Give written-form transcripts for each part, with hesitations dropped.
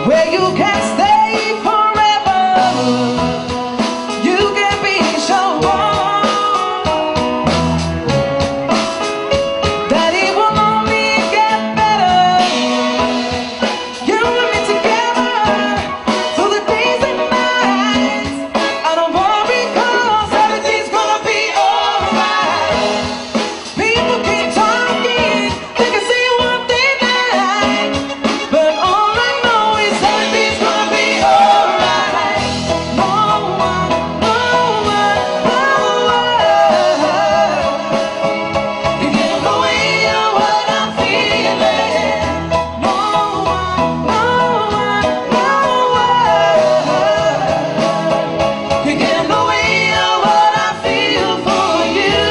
where you can stay forever. You can be sure that it will only get better. You and me together through the days and nights. I don't worry 'cause everything's gonna be alright. People keep talking, they can see what they like, but all I know is everything's gonna be alright. No one, no one, no one can get away of what I'm feeling. No one, no one, no one can get away of what I feel for you.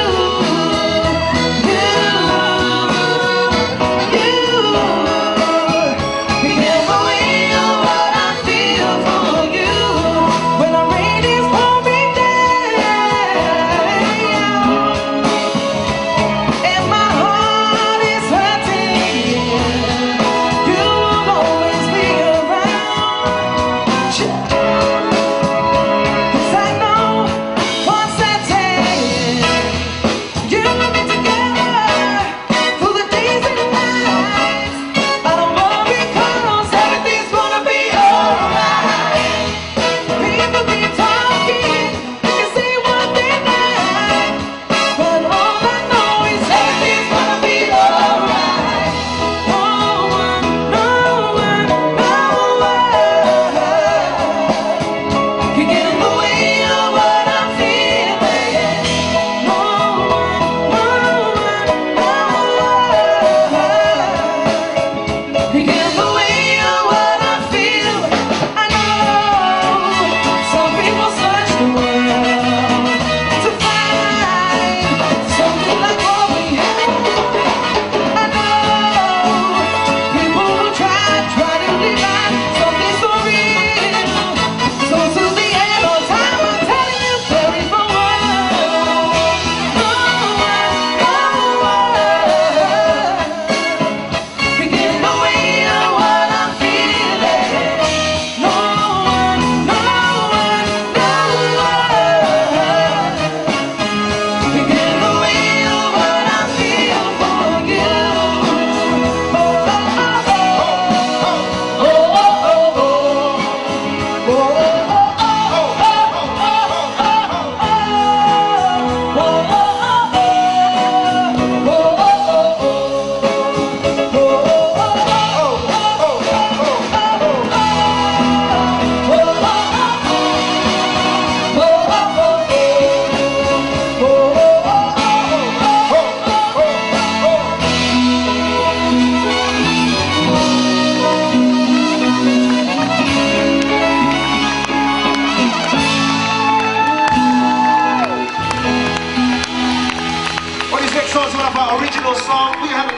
Original song. We haven't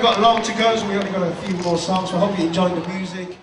got long to go, so we only got a few more songs. So I hope you enjoyed the music.